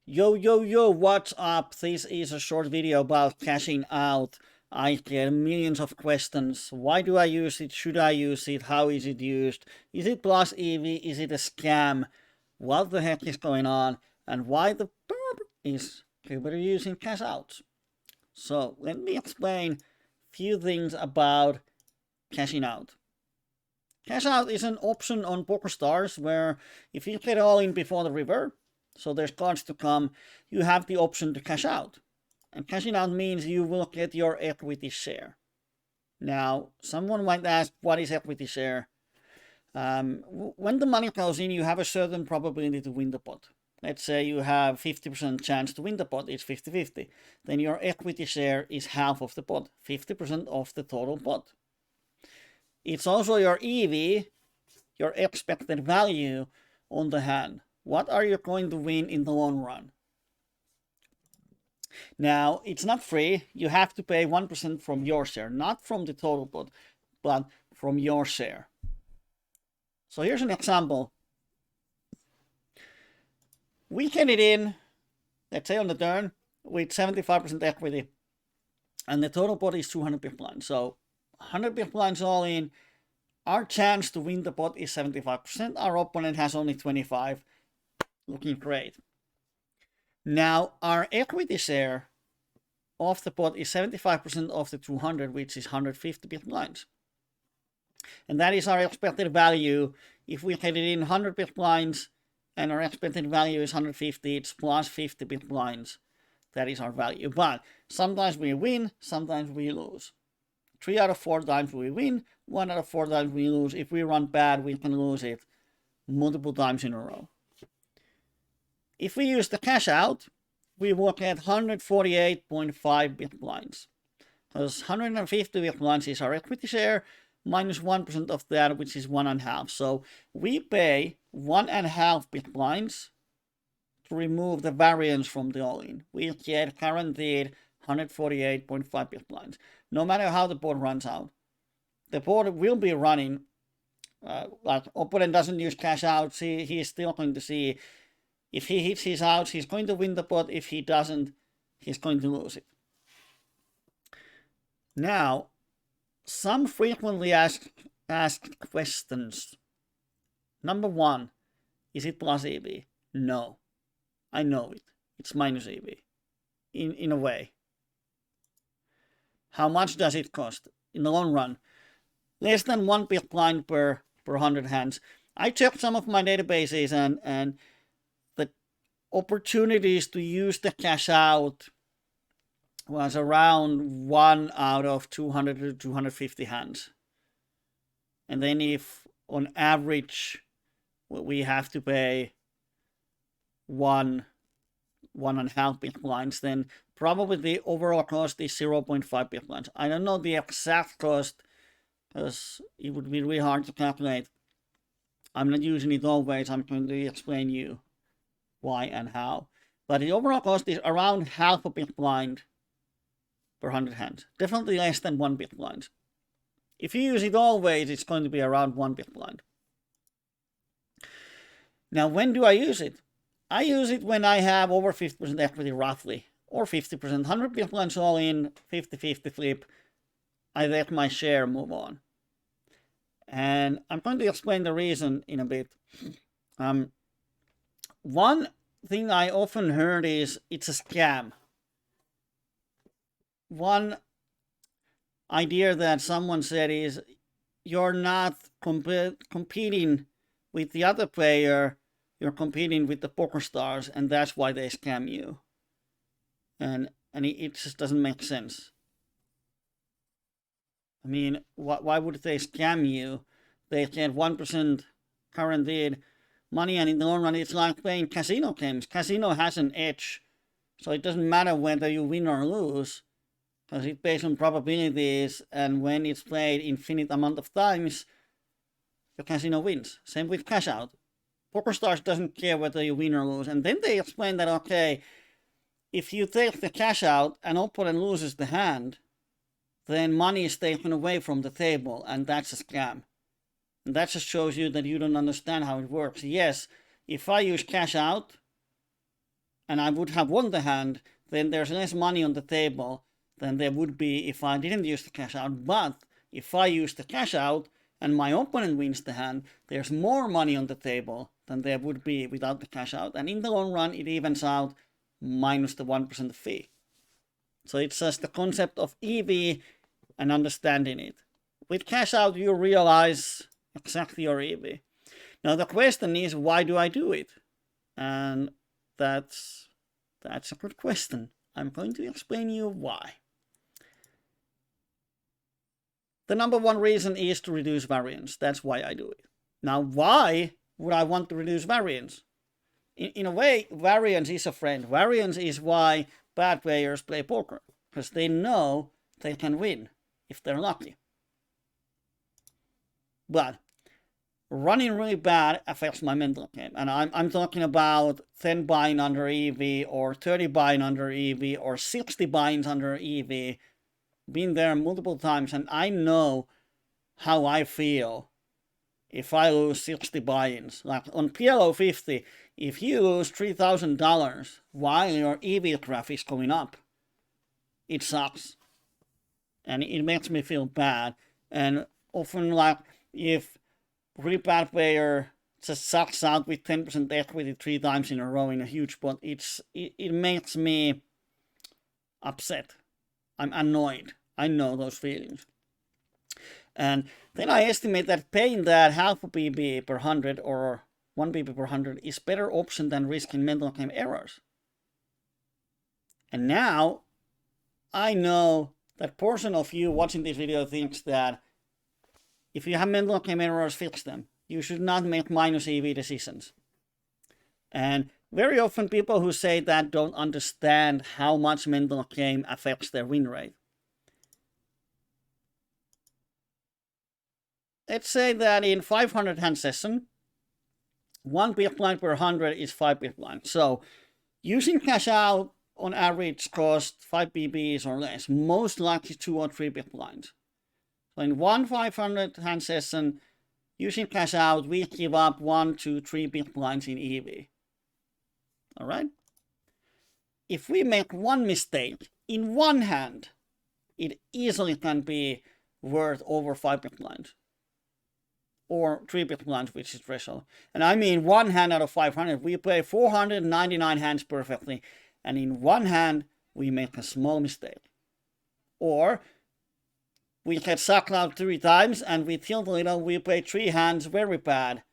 Yo, what's up? This is a short video about cashing out. I get millions of questions. Why do I use it? Should I use it? How is it used? Is it plus EV? Is it a scam? What the heck is going on? And why the burp is Kyyberi using cash outs? So let me explain few things about cashing out. Cash out is an option on Pokerstars where if you get all in before the river, so there's cards to come, you have the option to cash out. And cashing out means you will get your equity share. Now, someone might ask, what is equity share? When the money goes in, you have a certain probability to win the pot. Let's say you have 50% chance to win the pot, it's 50-50. Then your equity share is half of the pot, 50% of the total pot. It's also your EV, your expected value on the hand. What are you going to win in the long run? Now, it's not free. You have to pay 1% from your share, not from the total pot, but from your share. So here's an example. We get it in, let's say on the turn, with 75% equity, and the total pot is 200 big blinds. So 100 big blinds all in. Our chance to win the pot is 75%. Our opponent has only 25. Looking great. Now, our equity share of the pot is 75% of the 200, which is 150 big blinds. And that is our expected value. If we get it in 100 big blinds and our expected value is 150, it's plus 50 big blinds. That is our value. But sometimes we win, sometimes we lose. 3 out of 4 times we win, 1 out of 4 times we lose. If we run bad, we can lose it multiple times in a row. If we use the cash out, we will get 148.5 big blinds. Because 150 big blinds is our equity share, minus 1% of that, which is 1.5. So we pay 1.5 big blinds to remove the variance from the all-in. We get guaranteed 148.5 big blinds. No matter how the board runs out. The board will be running, like opponent doesn't use cash out, he is still going to see. If he hits his outs, he's going to win the pot. If he doesn't, he's going to lose it. Now, some frequently asked questions. Number 1, is it plus EV? No. I know it. It's minus EV. In a way. How much does it cost? In the long run, less than 1 big blind per 100 hands. I checked some of my databases and the opportunities to use the cash out was around 1 out of 200 to 250 hands. And then if on average we have to pay 1.5 big blinds, then probably the overall cost is 0.5 big blinds. I don't know the exact cost because it would be really hard to calculate. I'm not using it always. I'm going to explain you why and how. But the overall cost is around half a big blind per 100 hands. Definitely less than 1 big blind. If you use it always, it's going to be around 1 big blind. Now, when do I use it? I use it when I have over 50% equity roughly, or 50%, 100 big blinds all in, 50-50 flip. I let my share move on. And I'm going to explain the reason in a bit. One thing I often heard is it's a scam. One idea that someone said is you're not competing with the other player, you're competing with the Pokerstars, and that's why they scam you. And it just doesn't make sense. I mean, why would they scam you? They get 1% guaranteed money, and in the long run, it's like playing casino games. Casino has an edge, so it doesn't matter whether you win or lose, because it's based on probabilities, and when it's played infinite amount of times, the casino wins. Same with cash out. Pokerstars doesn't care whether you win or lose. And then they explain that, okay, if you take the cash out and opponent loses the hand, then money is taken away from the table, and that's a scam. And that just shows you that you don't understand how it works. Yes, if I use cash out, and I would have won the hand, then there's less money on the table than there would be if I didn't use the cash out. But if I use the cash out and my opponent wins the hand, there's more money on the table than there would be without the cash out. And in the long run, it evens out minus the 1% fee. So it's just the concept of EV and understanding it. With cash out, you realize exactly your EV. Now the question is, why do I do it? And that's a good question. I'm going to explain you why. The number one reason is to reduce variance. That's why I do it. Now, why would I want to reduce variance? In a way, variance is a friend. Variance is why bad players play poker, because they know they can win if they're lucky. But running really bad affects my mental game. And I'm talking about 10 buying under EV, or 30 buying under EV, or 60 buying under EV. Been there multiple times, and I know how I feel if I lose 60 buy-ins. Like on PLO 50, if you lose $3,000 while your EV graph is going up, it sucks. And it makes me feel bad. And often, like, if really bad player just sucks out with 10% equity 3 times in a row in a huge pot, it makes me upset. I'm annoyed. I know those feelings. And then I estimate that paying that half a BB per 100 or 1 BB per 100 is better option than risking mental game errors. And now I know that portion of you watching this video thinks that if you have mental game errors, fix them. You should not make minus EV decisions. And very often people who say that don't understand how much mental game affects their win rate. Let's say that in 500 hand session, 1 big blind per 100 is 5 big blinds. So using cash out on average costs 5 BBs or less, most likely 2 or 3 big blinds. So in one 500 hand session, using cash out, we give up 1 to 3 big blinds in EV. Alright? If we make one mistake in one hand, it easily can be worth over 5 big blinds. Or 3 big blinds, which is threshold. And I mean one hand out of 500. We play 499 hands perfectly, and in one hand we make a small mistake. Or we get sucked out 3 times and we tilt a little, we play 3 hands very bad.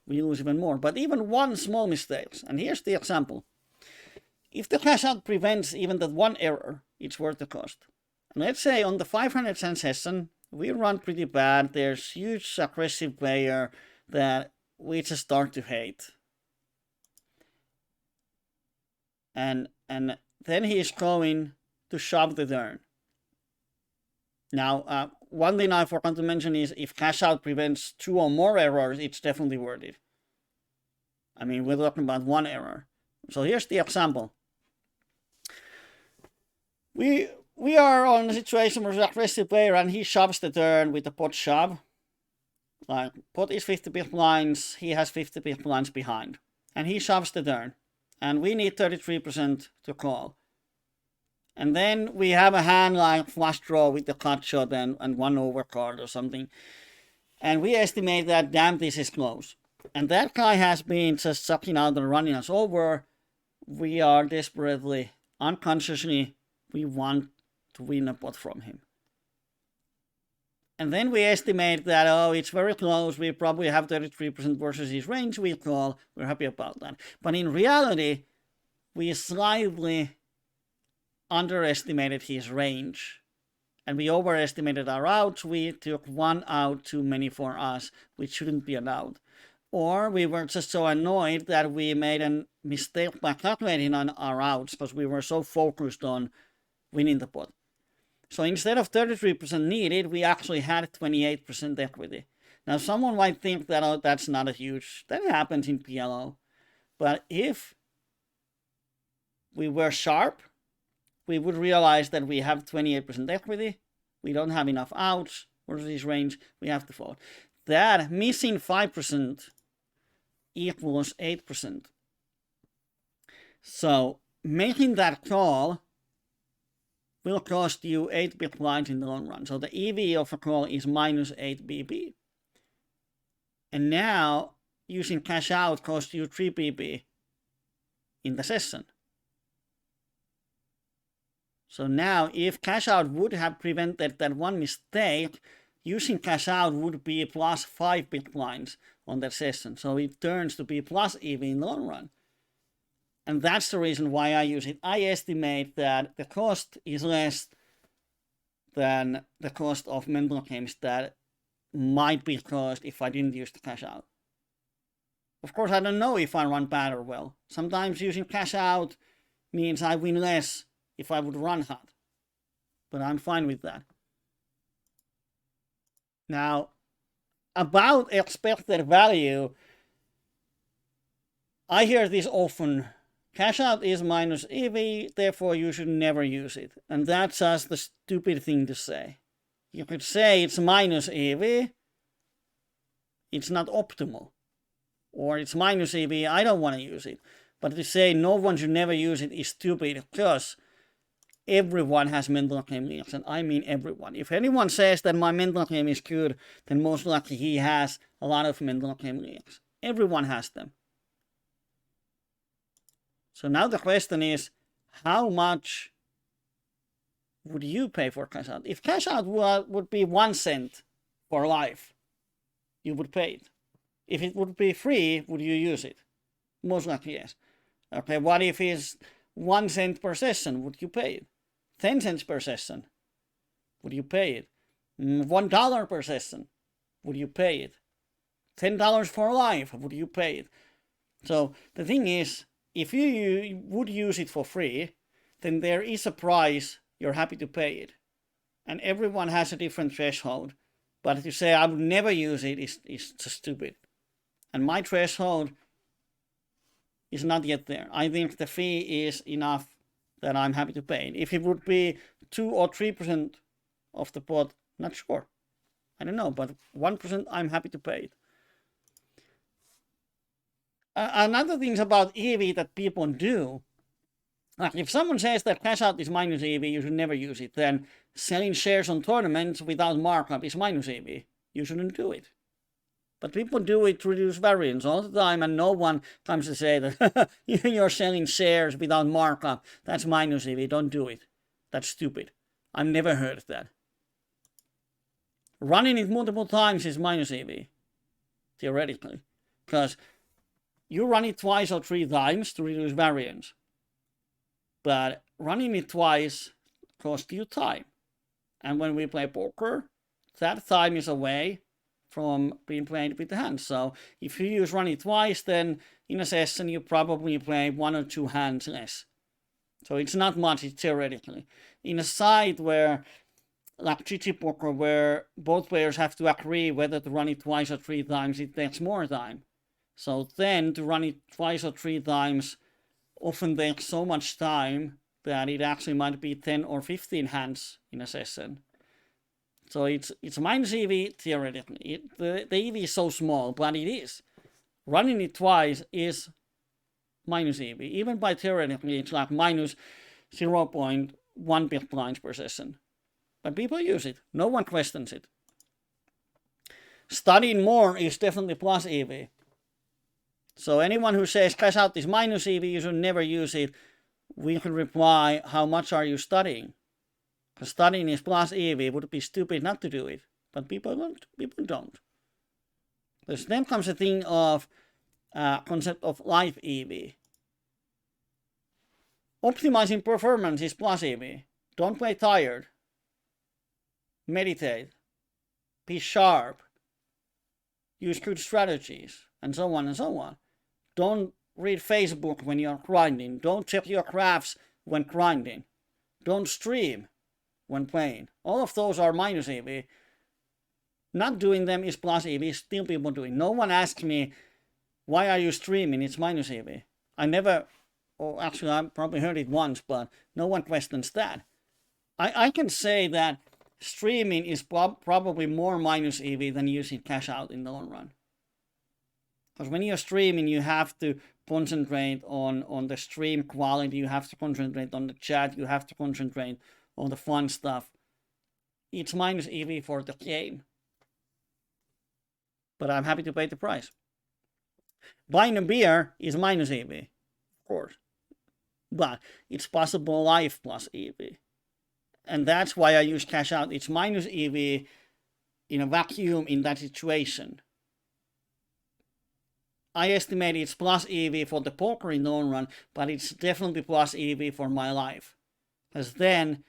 We lose even more. But even one small mistake, and here's the example. If the cash out prevents even that one error, it's worth the cost. And let's say on the 500 hand session, we run pretty bad. There's huge aggressive player that we just start to hate. And then he is going to shove the turn. Now, one thing I forgot to mention is if cash out prevents 2 or more errors, it's definitely worth it. I mean, we're talking about 1 error. So here's the example. We are on a situation where the aggressive player and he shoves the turn with the pot shove. Like, pot is 50 big blinds, he has 50 big blinds behind. And he shoves the turn. And we need 33% to call. And then we have a hand like flush draw with the cut shot and 1 overcard or something. And we estimate that, damn, this is close. And that guy has been just sucking out and running us over. We are desperately, unconsciously, we want to win a pot from him. And then we estimate that, oh, it's very close, we probably have 33% versus his range, we call, we're happy about that. But in reality, we slightly underestimated his range. And we overestimated our outs, we took 1 out too many for us, which shouldn't be allowed. Or we were just so annoyed that we made a mistake by calculating on our outs because we were so focused on winning the pot. So instead of 33% needed, we actually had 28% equity. Now someone might think that, oh, that's not a huge, that happens in PLO. But if we were sharp, we would realize that we have 28% equity, we don't have enough outs versus his range, we have to fold. That missing 5% equals 8%. So making that call will cost you 8 big blinds in the long run. So the EV of a call is minus 8 BB. And now using cash out costs you 3 BB in the session. So now if cash out would have prevented that one mistake, using cash out would be plus 5 big blinds on that session. So it turns to be plus EV in the long run. And that's the reason why I use it. I estimate that the cost is less than the cost of mental games that might be caused if I didn't use the cash out. Of course, I don't know if I run bad or well. Sometimes using cash out means I win less if I would run hot. But I'm fine with that. Now, about expected value, I hear this often. Cash out is minus EV, therefore you should never use it. And that's just the stupid thing to say. You could say it's minus EV, it's not optimal. Or it's minus EV, I don't want to use it. But to say no one should never use it is stupid, because everyone has mental game leaks, and I mean everyone. If anyone says that my mental game is good, then most likely he has a lot of mental game leaks. Everyone has them. So now the question is, how much would you pay for cash out? If cash out would be 1 cent for life, you would pay it. If it would be free, would you use it? Most likely yes. Okay, what if it's 1 cent per session? Would you pay it? 10 cents per session? Would you pay it? $1 per session? Would you pay it? $10 for life? Would you pay it? So the thing is, if you would use it for free, then there is a price you're happy to pay it. And everyone has a different threshold. But if you say I would never use it, is just stupid. And my threshold is not yet there. I think the fee is enough that I'm happy to pay it. If it would be 2 or 3% of the pot, not sure. I don't know, but 1% I'm happy to pay it. Another thing about EV that people do, like if someone says that cash out is minus EV, you should never use it, then selling shares on tournaments without markup is minus EV. You shouldn't do it. But people do it to reduce variance all the time, and no one comes to say that you're selling shares without markup. That's minus EV. Don't do it. That's stupid. I've never heard of that. Running it multiple times is minus EV, theoretically, because you run it twice or 3 times to reduce variance. But running it twice costs you time. And when we play poker, that time is away from being played with the hands. So if you use run it twice, then in a session you probably play 1 or 2 hands less. So it's not much, theoretically. In a side where, like GG poker, where both players have to agree whether to run it twice or 3 times, it takes more time. So then to run it twice or 3 times often takes so much time that it actually might be 10 or 15 hands in a session. So it's minus EV theoretically. The EV is so small, but it is. Running it twice is minus EV. Even by theoretically, it's like minus 0.1 big blinds per session. But people use it. No one questions it. Studying more is definitely plus EV. So anyone who says cash out is minus EV, you should never use it. We can reply, how much are you studying? Because studying is plus EV, it would be stupid not to do it. But people don't. Then comes the thing of concept of life EV. Optimizing performance is plus EV. Don't play tired. Meditate. Be sharp. Use good strategies. And so on and so on. Don't read Facebook when you're grinding. Don't check your graphs when grinding. Don't stream when playing. All of those are minus EV. Not doing them is plus EV. Still people doing. No one asks me, why are you streaming? It's minus EV. I never, or actually I probably heard it once, but no one questions that. I can say that streaming is probably more minus EV than using cash out in the long run. Because when you're streaming, you have to concentrate on the stream quality, you have to concentrate on the chat, you have to concentrate on the fun stuff. It's minus EV for the game. But I'm happy to pay the price. Buying a beer is minus EV, of course. But it's possible life plus EV. And that's why I use cash out. It's minus EV in a vacuum in that situation. I estimate it's plus EV for the poker in the long run, but it's definitely plus EV for my life. Because then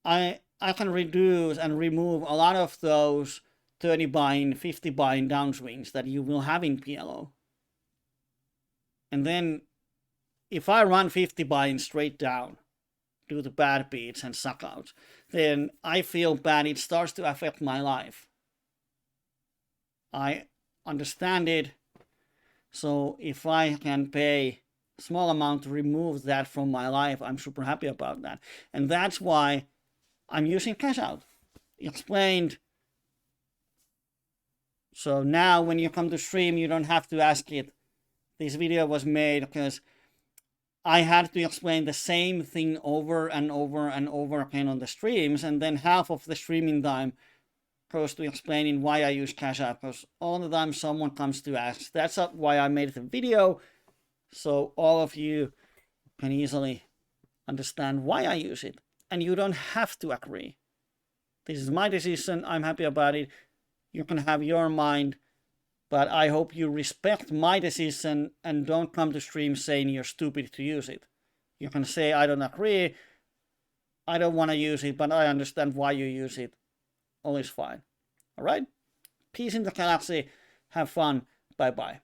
I can reduce and remove a lot of those 30 buy-in, 50 buy-in downswings that you will have in PLO. And then if I run 50 buy-in straight down, do the bad beats and suck out, then I feel bad. It starts to affect my life. I understand it. So if I can pay a small amount to remove that from my life, I'm super happy about that. And that's why I'm using cash out. Explained. So now when you come to stream, you don't have to ask it. This video was made because I had to explain the same thing over and over and over again on the streams, and then half of the streaming time goes to explaining why I use cash out, because all the time someone comes to ask. That's why I made the video, so all of you can easily understand why I use it. And you don't have to agree. This is my decision. I'm happy about it. You can have your mind, but I hope you respect my decision and don't come to stream saying you're stupid to use it. You can say, I don't agree, I don't want to use it, but I understand why you use it. All is fine. All right? Peace in the galaxy. Have fun. Bye-bye.